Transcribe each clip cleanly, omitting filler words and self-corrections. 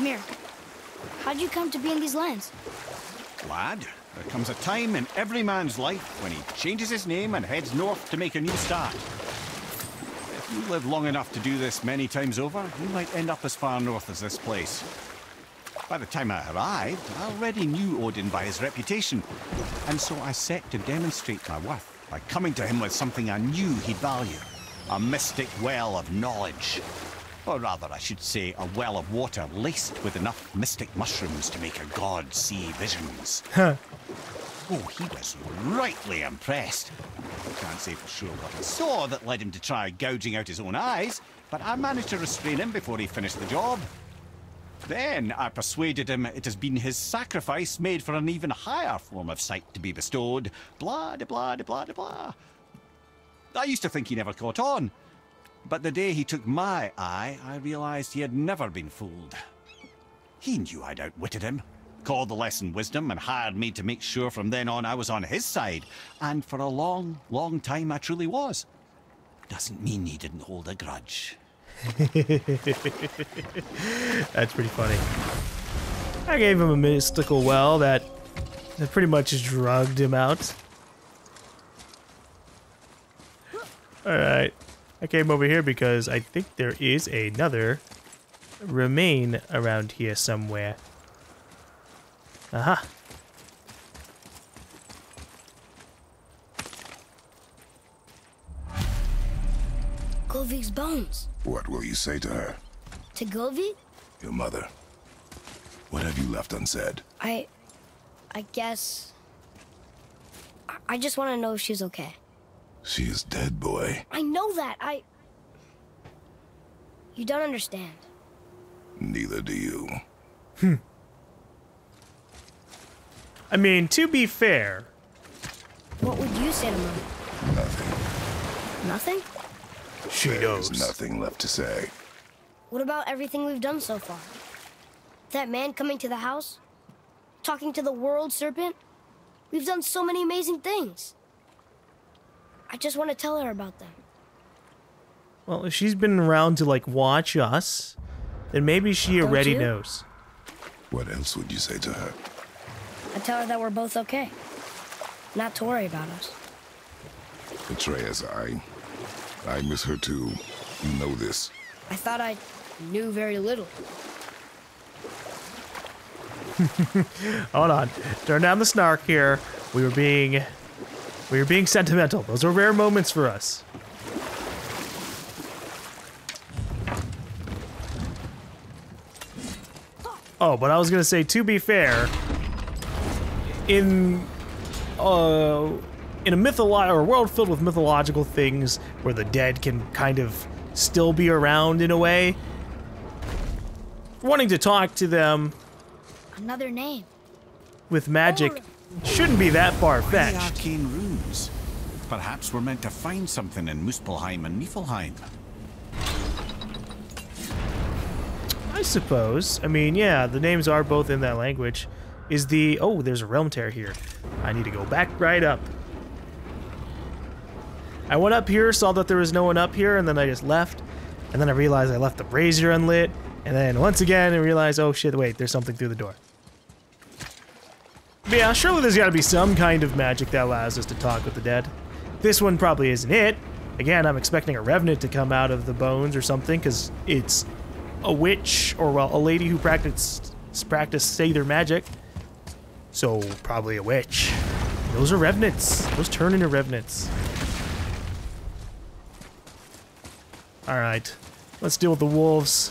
Mimir, how'd you come to be in these lands? Lad, there comes a time in every man's life when he changes his name and heads north to make a new start. If you live long enough to do this many times over, you might end up as far north as this place. By the time I arrived, I already knew Odin by his reputation, and so I set to demonstrate my worth by coming to him with something I knew he'd value. A mystic well of knowledge. Or rather, I should say, a well of water laced with enough mystic mushrooms to make a god see visions. Huh. Oh, he was rightly impressed. I can't say for sure what he saw that led him to try gouging out his own eyes, but I managed to restrain him before he finished the job. Then I persuaded him it has been his sacrifice made for an even higher form of sight to be bestowed. Blah, de blah, de blah, de blah. I used to think he never caught on. But the day he took my eye, I realized he had never been fooled. He knew I'd outwitted him, called the lesson wisdom, and hired me to make sure from then on I was on his side. And for a long, long time I truly was. Doesn't mean he didn't hold a grudge. That's pretty funny. I gave him a mystical well that pretty much drugged him out. Alright. I came over here because I think there is another remain around here somewhere. Aha. Gullveig's bones. What will you say to her? To Gullveig? Your mother. What have you left unsaid? I guess... I just want to know if she's okay. She is dead, boy. I know that. You don't understand. Neither do you. I mean, to be fair... What would you say to Mom? Nothing. Nothing? She knows. There's nothing left to say. What about everything we've done so far? That man coming to the house? Talking to the world serpent? We've done so many amazing things. I just want to tell her about them. Well, if she's been around to, like, watch us, then maybe she Don't already you? knows. What else would you say to her? I tell her that we're both okay. Not to worry about us. Atreus, I miss her too. You know this. I thought I knew very little. Hold on. Turn down the snark here. We were being sentimental. Those are rare moments for us. Oh, but I was gonna say, to be fair, in a world filled with mythological things where the dead can kind of still be around in a way, wanting to talk to them Another name. with magic shouldn't be that The far-fetched. arcane runes. Perhaps we're meant to find something in Muspelheim and Niflheim. I suppose. I mean, yeah, the names are both in that language. Oh, there's a realm tear here. I need to go back right up. I went up here, saw that there was no one up here, and then I just left. And then I realized I left the brazier unlit. And then once again, I realized, oh shit, wait, there's something through the door. But yeah, surely there's gotta be some kind of magic that allows us to talk with the dead. This one probably isn't it. Again, I'm expecting a revenant to come out of the bones or something, because it's a witch, or well, a lady who practiced Sather magic. So, probably a witch. Those are revenants. Those turn into revenants. Alright, let's deal with the wolves.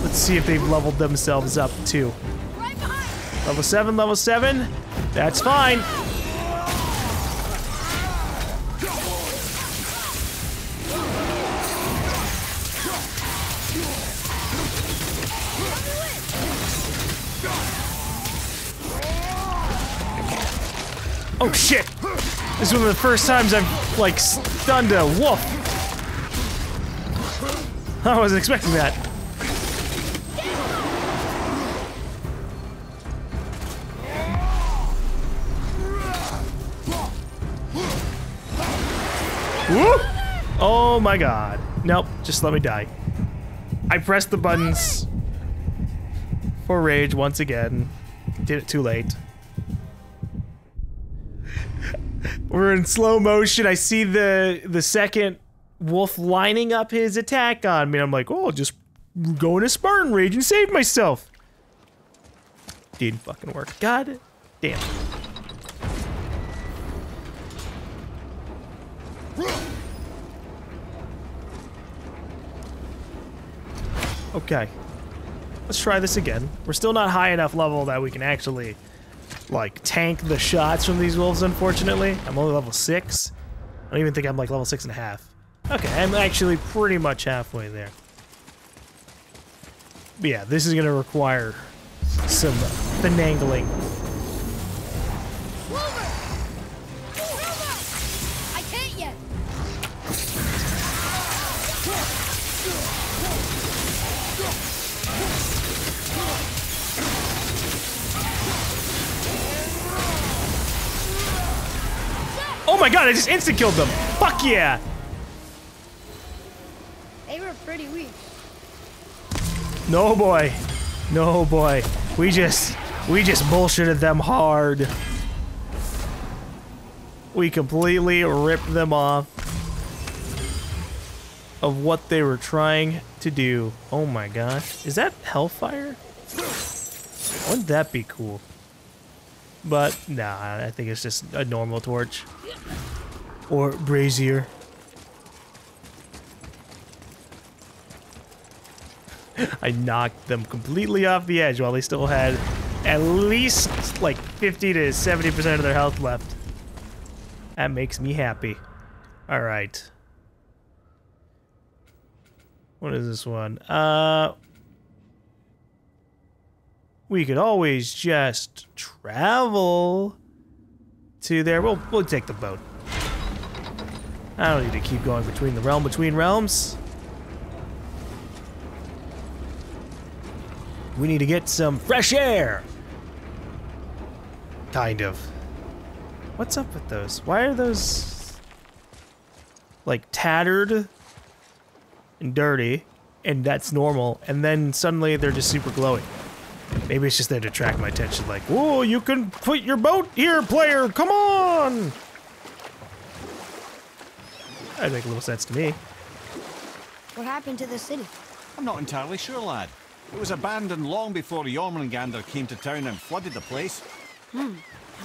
Let's see if they've leveled themselves up, too. Level 7, level 7. That's fine. Oh shit! This is one of the first times I've, like, stunned a wolf. I wasn't expecting that. Whoop! Oh my god. Nope, just let me die. I pressed the buttons for rage once again. Did it too late. We're in slow motion. I see the second wolf lining up his attack on me. I'm like, oh, I'll just go into Spartan rage and save myself. Didn't fucking work. God damn. Okay. Let's try this again. We're still not high enough level that we can actually, like, tank the shots from these wolves, unfortunately. I'm only level 6. I don't even think I'm, like, level 6.5. Okay, I'm actually pretty much halfway there. But yeah, this is gonna require some finagling. I can't yet. Oh my god, I just instant-killed them! Fuck yeah! They were pretty weak. No boy. No boy. We just bullshitted them hard. We completely ripped them off of what they were trying to do. Oh my gosh. Is that Hellfire? Wouldn't that be cool? But, nah, I think it's just a normal torch. Or brazier. I knocked them completely off the edge while they still had at least like 50 to 70% of their health left. That makes me happy. Alright. What is this one? We could always just travel to there. We'll take the boat. I don't need to keep going between realms. We need to get some fresh air. Kind of. What's up with those? Why are those like tattered and dirty, and that's normal, and then suddenly they're just super glowy? Maybe it's just there to attract my attention, like, whoa, you can put your boat here, player, come on! That'd make a little sense to me. What happened to the city? I'm not entirely sure, lad. It was abandoned long before Jormungandr came to town and flooded the place. I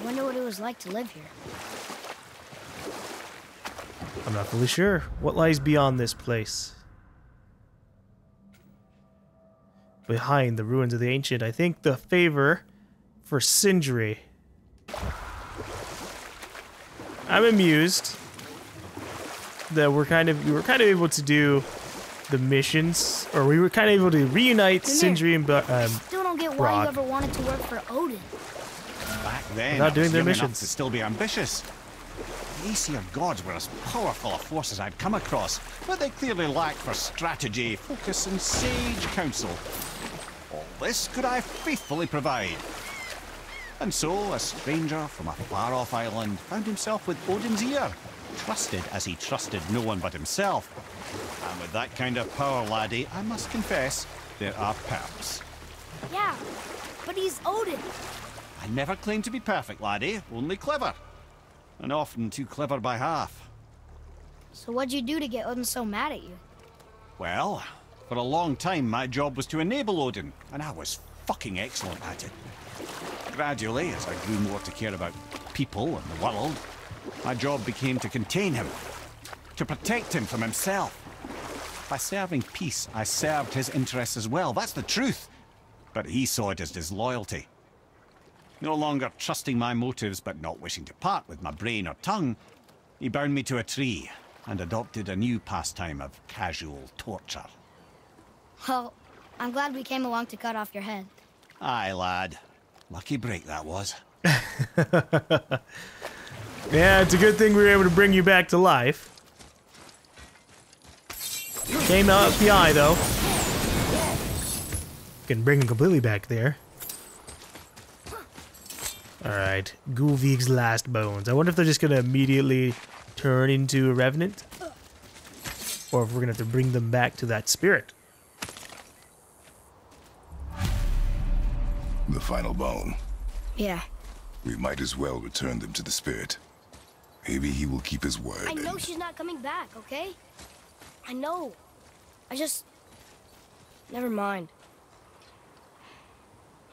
wonder what it was like to live here. I'm not fully sure. What lies beyond this place? Behind the ruins of the ancient, I think the favor for Sindri. I'm amused that we were kind of able to do the missions, or we were kind of able to reunite Mimir, Sindri and still don't get why Brock. you ever wanted to work for Odin. Back then, Without I doing was their young enough missions. to still be ambitious. The Aesir gods were as powerful a force as I'd come across, but they clearly lacked for strategy, focus, and sage counsel. All this could I faithfully provide. And so, a stranger from a far-off island found himself with Odin's ear, trusted as he trusted no one but himself. And with that kind of power, laddie, I must confess, there are perks. Yeah, but he's Odin. I never claimed to be perfect, laddie, only clever. And often too clever by half. So what'd you do to get Odin so mad at you? Well, for a long time my job was to enable Odin, and I was fucking excellent at it. Gradually, as I grew more to care about people and the world, my job became to contain him, to protect him from himself. By serving peace, I served his interests as well, that's the truth. But he saw it as disloyalty. No longer trusting my motives, but not wishing to part with my brain or tongue, he bound me to a tree and adopted a new pastime of casual torture. Well, I'm glad we came along to cut off your head. Aye, lad. Lucky break that was. Yeah, it's a good thing we were able to bring you back to life. Came out the eye, though. Can bring him completely back there. Alright, Gullveig's last bones. I wonder if they're just gonna immediately turn into a revenant? Or if we're gonna have to bring them back to that spirit. The final bone. Yeah. We might as well return them to the spirit. Maybe he will keep his word. I know she's not coming back, okay? I know. I just... Never mind.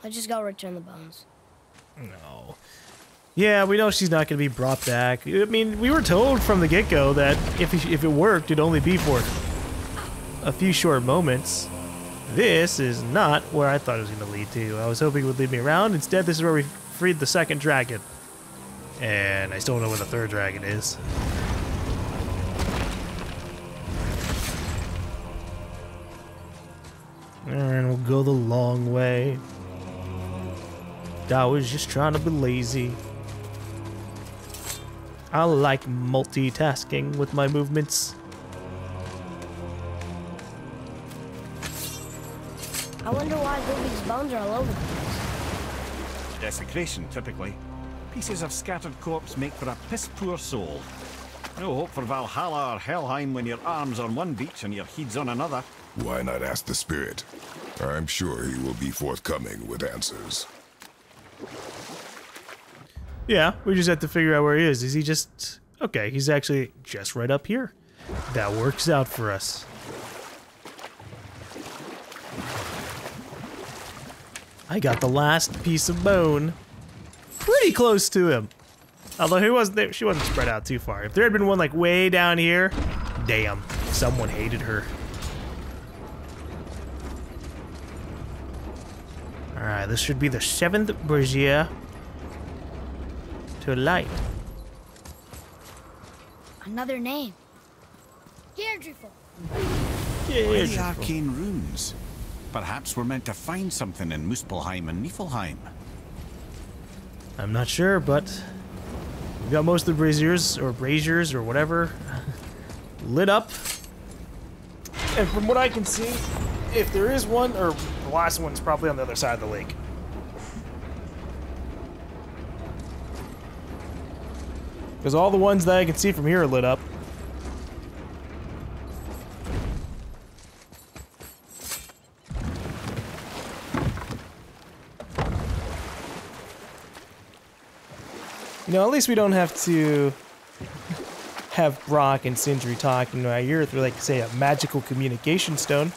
I just gotta return the bones. No. Yeah, we know she's not going to be brought back. I mean, we were told from the get-go that if it worked, it'd only be for a few short moments. This is not where I thought it was going to lead to. I was hoping it would lead me around. Instead, this is where we freed the second dragon. And I still don't know where the third dragon is. And we'll go the long way. I was just trying to be lazy. I like multitasking with my movements. I wonder why Gullveig's bones are all over the place. Desecration, typically. Pieces of scattered corpse make for a piss-poor soul. No hope for Valhalla or Helheim when your arm's on one beach and your head's on another. Why not ask the spirit? I'm sure he will be forthcoming with answers. Yeah, we just have to figure out where he is. Is he just... Okay, he's actually just right up here. That works out for us. I got the last piece of bone. Pretty close to him. Although she wasn't spread out too far. If there had been one like way down here, damn, someone hated her. Alright, this should be the 7th brazier to light. Another name. Deirdreful. Why the arcane runes? Perhaps we're meant to find something in Muspelheim and Niflheim. I'm not sure, but we got most of the braziers or whatever lit up. And from what I can see, if there is one, or the last one's probably on the other side of the lake. Because all the ones that I can see from here are lit up. You know, at least we don't have to have Brock and Sindri talking in my ear through, like, say, a magical communication stone.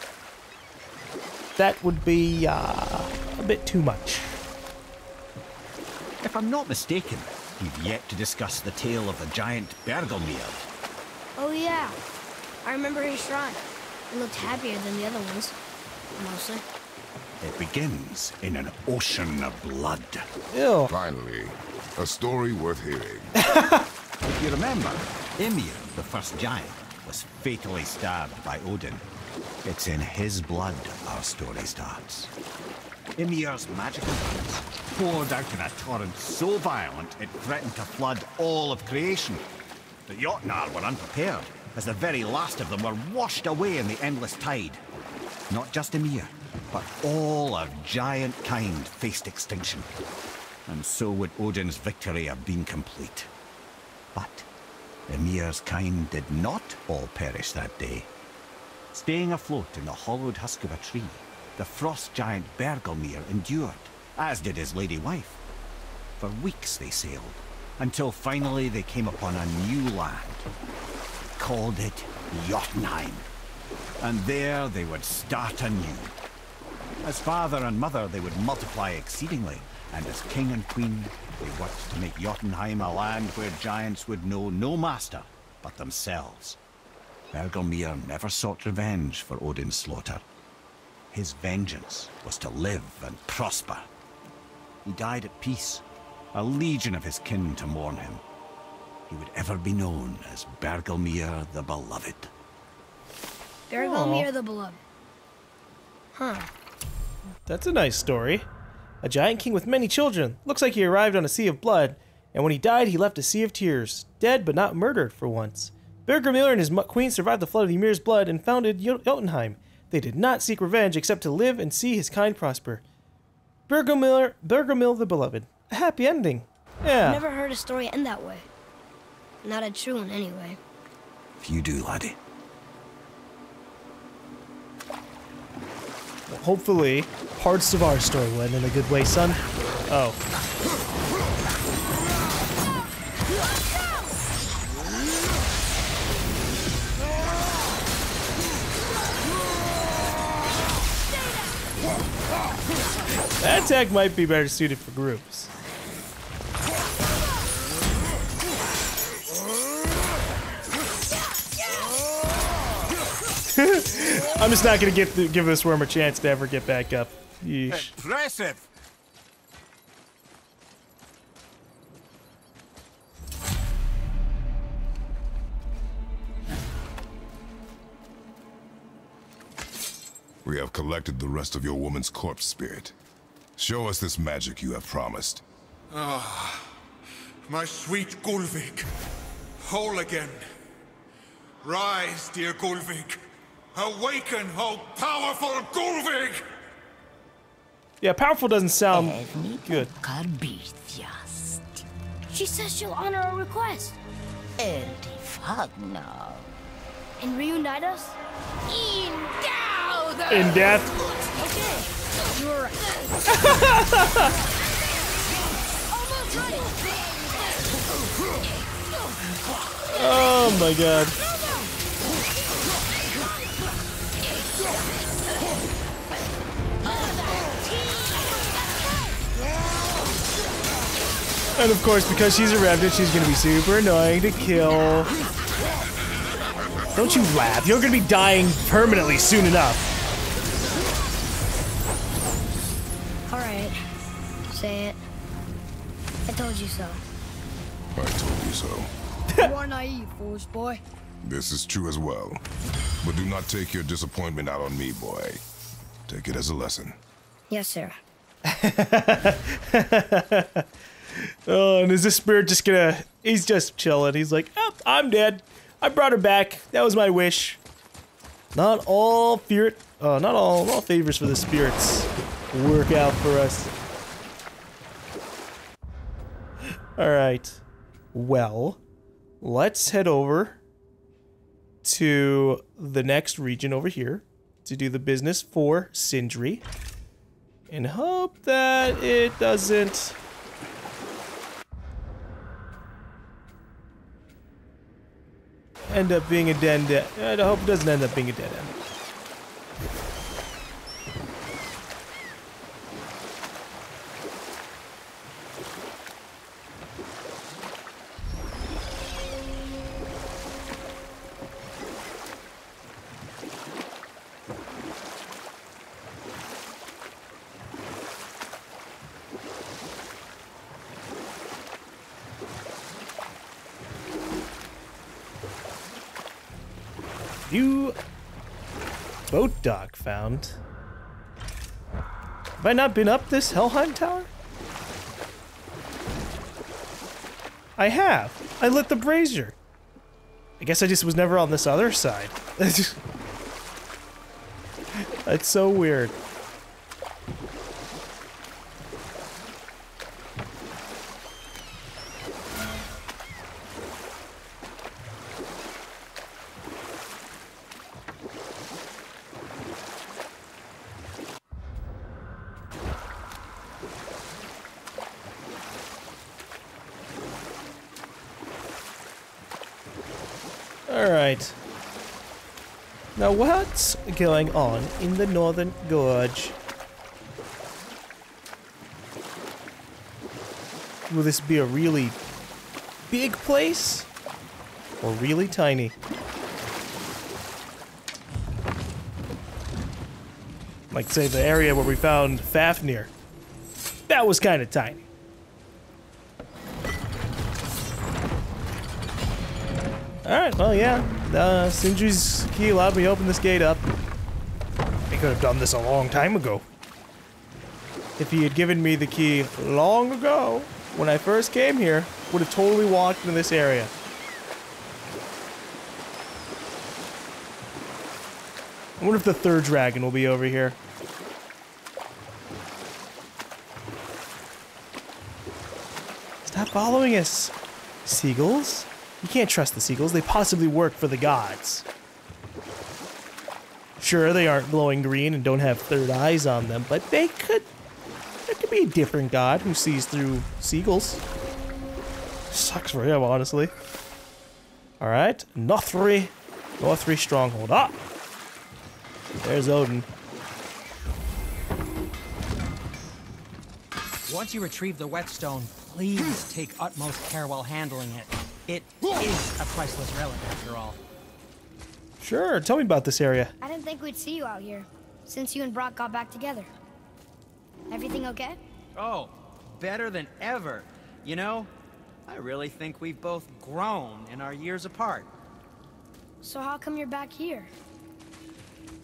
That would be a bit too much. If I'm not mistaken, we've yet to discuss the tale of the giant Bergelmir. Oh yeah. I remember his shrine. It looked happier than the other ones. Mostly. It begins in an ocean of blood. Ew. Finally, a story worth hearing. If you remember, Mimir, the first giant, was fatally stabbed by Odin. It's in his blood our story starts. Mimir's magical blood poured out in a torrent so violent it threatened to flood all of creation. The Jotnar were unprepared, as the very last of them were washed away in the endless tide. Not just Mimir, but all of giant kind faced extinction. And so would Odin's victory have been complete. But Mimir's kind did not all perish that day. Staying afloat in the hollowed husk of a tree, the frost giant Bergelmir endured, as did his lady wife. For weeks they sailed, until finally they came upon a new land. Called it Jotunheim. And there they would start anew. As father and mother they would multiply exceedingly, and as king and queen they worked to make Jotunheim a land where giants would know no master but themselves. Bergelmir never sought revenge for Odin's slaughter. His vengeance was to live and prosper. He died at peace, a legion of his kin to mourn him. He would ever be known as Bergelmir the Beloved. Bergelmir the Beloved. Huh. That's a nice story. A giant king with many children. Looks like he arrived on a sea of blood, and when he died, he left a sea of tears. Dead, but not murdered for once. Bergelmir and his queen survived the flood of Ymir's blood and founded Jotunheim. They did not seek revenge except to live and see his kind prosper. Bergelmir the Beloved. A happy ending. Yeah. Never heard a story end that way. Not a true one, anyway. If you do, laddie. Well, hopefully, parts of our story will end in a good way, son. Oh. That attack might be better suited for groups. I'm just not gonna give this worm a chance to ever get back up. Yeesh. Impressive! We have collected the rest of your woman's corpse spirit. Show us this magic you have promised. Ah, my sweet Gullveig. Whole again. Rise, dear Gullveig. Awaken, oh powerful Gullveig! Yeah, powerful doesn't sound good. She says she'll honor our request. And reunite us? In death. Okay, you're right. Almost right. Oh my god. And of course, because she's a revenant, she's gonna be super annoying to kill. Don't you laugh. You're gonna be dying permanently soon enough. Alright. Say it. I told you so. I told you so. You are naive, foolish boy. This is true as well. But do not take your disappointment out on me, boy. Take it as a lesson. Yes, sir. Oh, and is this spirit just gonna... He's just chilling. He's like, oh, I'm dead. I brought her back. That was my wish. Not all favors for the spirits work out for us. Alright. Well, let's head over to the next region over here to do the business for Sindri. And hope that it doesn't... end up being a dead end. I hope it doesn't end up being a dead end. New boat dock found. Have I not been up this Helheim Tower? I have. I lit the brazier. I guess I just was never on this other side. That's so weird. Alright. Now what's going on in the northern gorge? Will this be a really big place? Or really tiny? Like say the area where we found Fafnir. That was kind of tiny. Alright, well, yeah. Sindri's key allowed me to open this gate up. He could have done this a long time ago. If he had given me the key long ago, when I first came here, would have totally walked into this area. I wonder if the third dragon will be over here. Stop following us, seagulls. You can't trust the seagulls. They possibly work for the gods. Sure, they aren't glowing green and don't have third eyes on them, but there could be a different god who sees through seagulls. Sucks for him, honestly. Alright, Northri stronghold. Ah! There's Odin. Once you retrieve the whetstone, please take utmost care while handling it. It is a priceless relic, after all. Sure, tell me about this area. I didn't think we'd see you out here, since you and Brock got back together. Everything okay? Oh, better than ever. You know, I really think we've both grown in our years apart. So how come you're back here?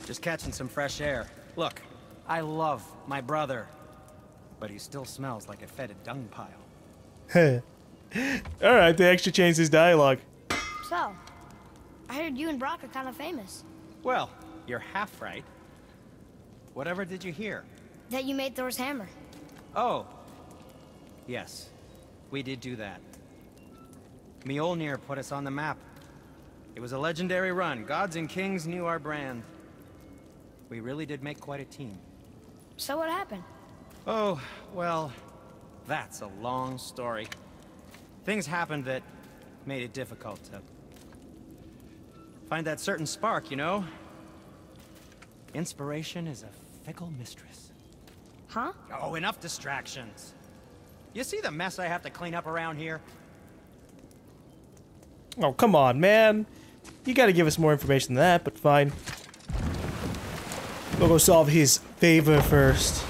Just catching some fresh air. Look, I love my brother, but he still smells like a fetid dung pile. Alright, they actually changed his dialogue. So, I heard you and Brock are kind of famous. Well, you're half right. Whatever did you hear? That you made Thor's hammer. Oh, yes, we did do that. Mjolnir put us on the map. It was a legendary run. Gods and kings knew our brand. We really did make quite a team. So what happened? Oh, well, that's a long story. Things happened that made it difficult to find that certain spark, you know? Inspiration is a fickle mistress. Huh? Oh, enough distractions. You see the mess I have to clean up around here? Oh, come on, man. You gotta give us more information than that, but fine. We'll go solve his favor first.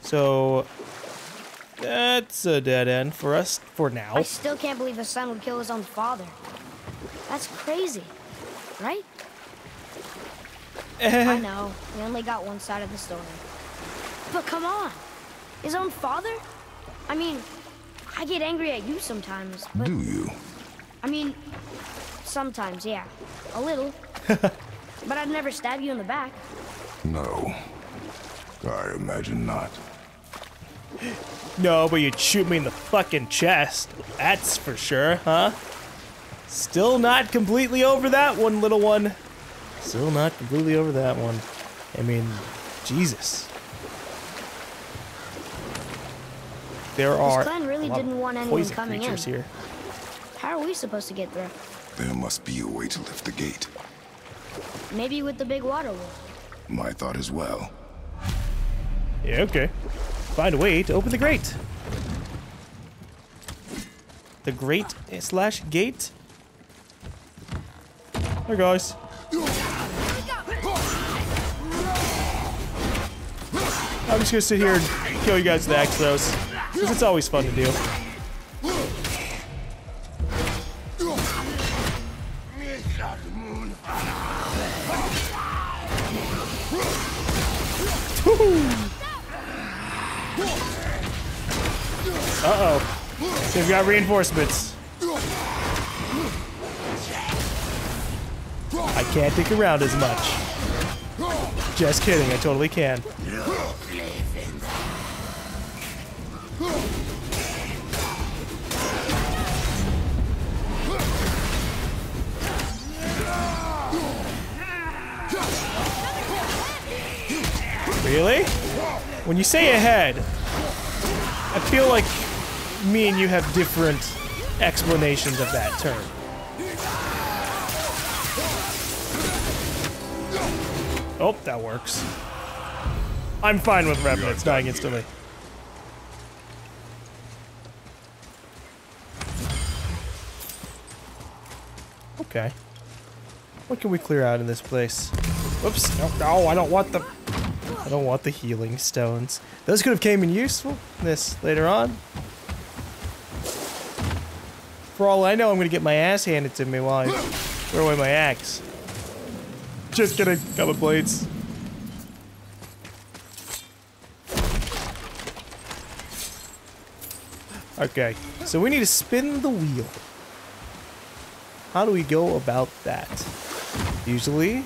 So, that's a dead end for us for now. I still can't believe a son would kill his own father. That's crazy, right? I know, we only got one side of the story. But come on, his own father? I mean, I get angry at you sometimes, but... Do you? I mean, sometimes, yeah. A little. But I'd never stab you in the back. No. I imagine not. No, but you'd shoot me in the fucking chest. That's for sure, huh? Still not completely over that one, little one. Still not completely over that one. I mean, Jesus. There are This clan really didn't want anyone poison coming in. creatures here. How are we supposed to get through? There must be a way to lift the gate. Maybe with the big water wheel. My thought as well. Yeah, okay. Find a way to open the grate. The grate / gate? Hey guys. I'm just gonna sit here and kill you guys with axe throws, because it's always fun to do. Uh-oh. They've got reinforcements. I can't dig around as much. Just kidding, I totally can. Really? When you say ahead, I feel like me and you have different explanations of that term. Oh, that works. I'm fine with revenants dying instantly. Okay. What can we clear out in this place? Whoops! No, I don't want the. I don't want the healing stones. Those could have came in usefulness later on. For all I know, I'm gonna get my ass handed to me while I throw away my axe. Just kidding, couple blades. Okay, so we need to spin the wheel. How do we go about that? Usually,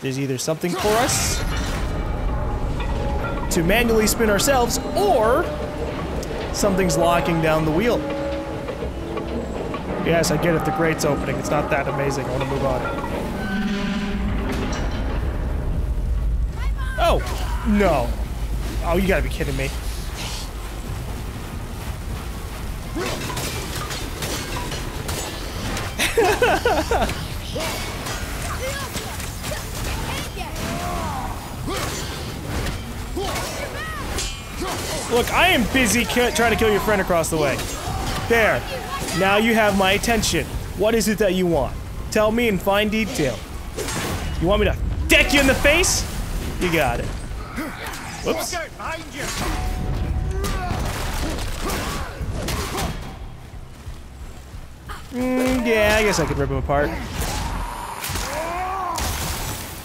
there's either something for us to manually spin ourselves, or something's locking down the wheel. Yes, I get it, the grate's opening. It's not that amazing. I want to move on. Oh, no. Oh, you gotta be kidding me. Look, I am busy trying to kill your friend across the way. There. Now you have my attention. What is it that you want? Tell me in fine detail. You want me to deck you in the face? You got it. Whoops. Yeah, I guess I could rip him apart.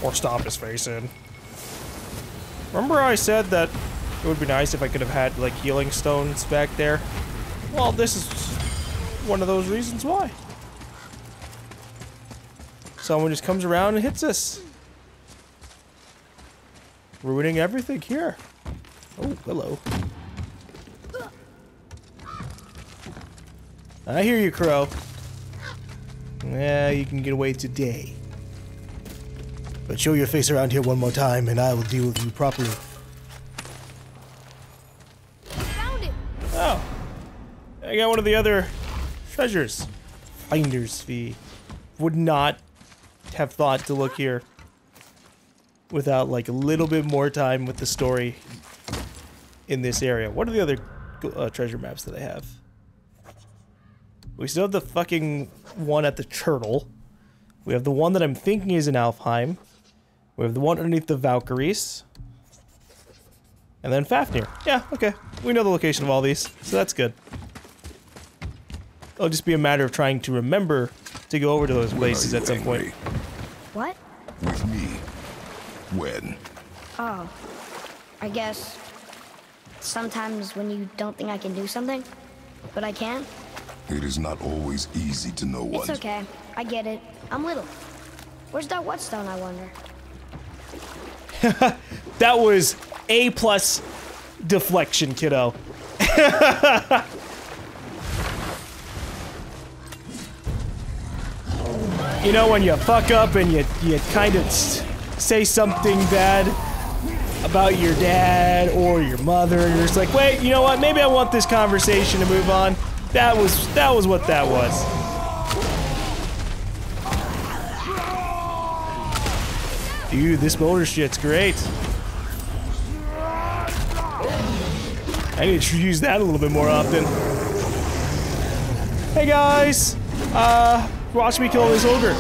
Or stomp his face in. Remember I said that it would be nice if I could have had, like, healing stones back there? Well, this is one of those reasons why. Someone just comes around and hits us. Ruining everything here. Oh, hello. I hear you, Crow. Yeah, you can get away today. But show your face around here one more time and I will deal with you properly. Found it. Oh. I got one of the other treasures. Finder's fee. Would not have thought to look here without like a little bit more time with the story in this area. What are the other treasure maps that I have? We still have the fucking one at the turtle. We have the one that I'm thinking is in Alfheim. We have the one underneath the Valkyries. And then Fafnir. Yeah, okay. We know the location of all these, so that's good. It'll just be a matter of trying to remember to go over to those places at some point. What? With me. When? Oh. I guess sometimes when you don't think I can do something, but I can. It is not always easy to know what. It's okay. I get it. I'm little. Where's that whetstone, I wonder? That was A+ deflection, kiddo. You know when you fuck up and you kind of say something bad about your dad or your mother, and you're just like, wait, you know what? Maybe I want this conversation to move on. That was what that was. Dude, this boulder shit's great. I need to use that a little bit more often. Hey guys! Watch me kill this ogre.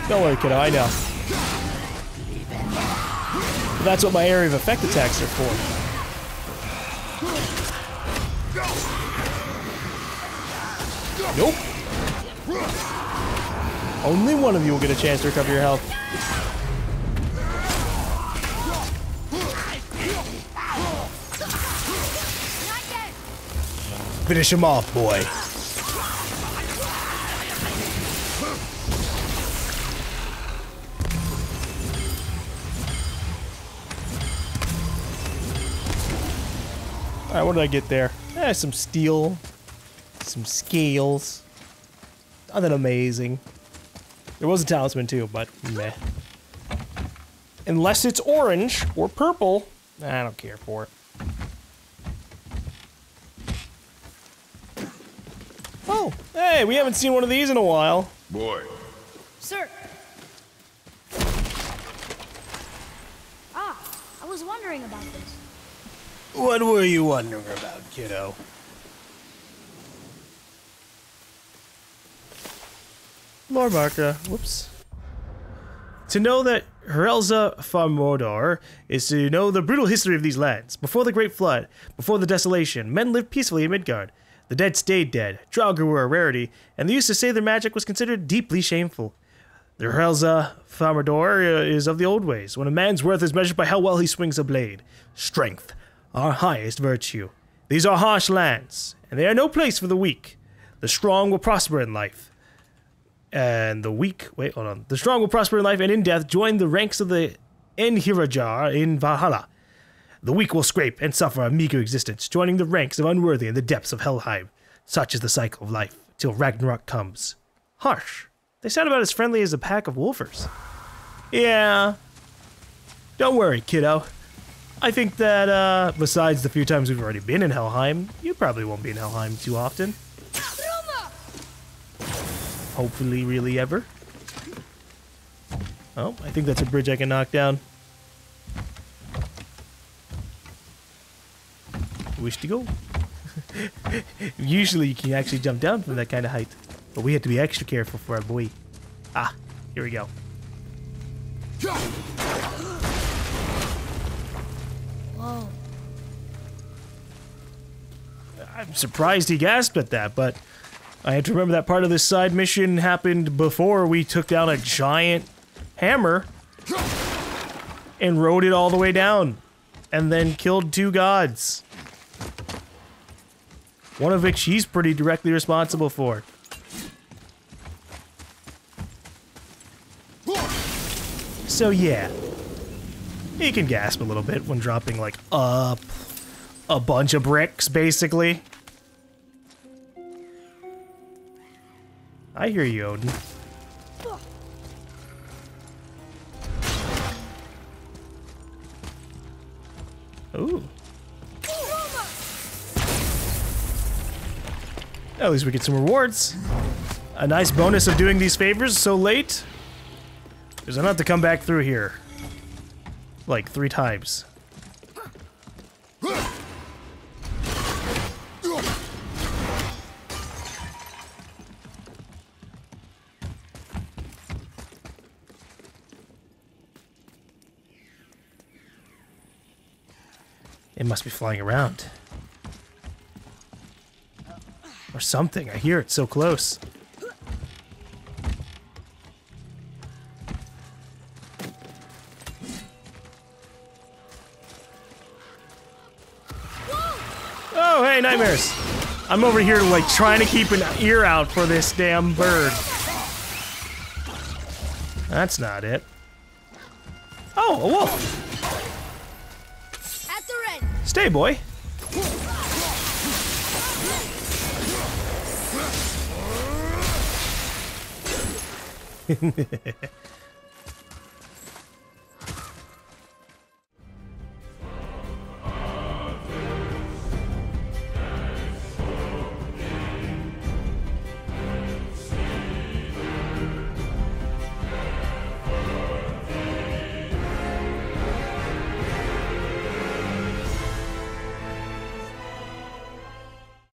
Don't worry, kiddo, I know. But that's what my area of effect attacks are for. Nope. Only one of you will get a chance to recover your health. Finish him off, boy. Alright, what did I get there? Some steel. Some scales. Nothing amazing. There was a talisman too, but meh. Unless it's orange or purple, I don't care for it. Oh, hey, we haven't seen one of these in a while. Boy. Sir. Ah, I was wondering about this. What were you wondering about, kiddo? Lore marker. Whoops. To know that Hrelza Farmodor is to know the brutal history of these lands. Before the Great Flood, before the desolation, men lived peacefully in Midgard. The dead stayed dead, Draugr were a rarity, and they used to say their magic was considered deeply shameful. The Hrelza Farmodor is of the old ways, when a man's worth is measured by how well he swings a blade. Strength, our highest virtue. These are harsh lands, and they are no place for the weak. The strong will prosper in life. And the weak, wait, hold on. The strong will prosper in life and in death join the ranks of the Enhirajar in Valhalla. The weak will scrape and suffer a meager existence, joining the ranks of unworthy in the depths of Helheim. Such is the cycle of life, till Ragnarok comes. Harsh. They sound about as friendly as a pack of wolfers. Yeah. Don't worry, kiddo. I think that, besides the few times we've already been in Helheim, you probably won't be in Helheim too often. Hopefully, really ever. Oh, I think that's a bridge I can knock down. Wish to go. Usually you can actually jump down from that kind of height, but we have to be extra careful for our boy. Ah, here we go. Whoa. I'm surprised he gasped at that, but I have to remember that part of this side mission happened before we took down a giant hammer and rode it all the way down and then killed 2 gods. One of which he's pretty directly responsible for. So yeah, he can gasp a little bit when dropping like a bunch of bricks, basically. I hear you, Odin. Ooh. At least we get some rewards. A nice bonus of doing these favors so late. Because I don't have to come back through here. Like 3 times. It must be flying around. Or something. I hear it so close. Oh, hey, nightmares. I'm over here, like, trying to keep an ear out for this damn bird. That's not it. Oh, a wolf. At the ready. Stay, boy.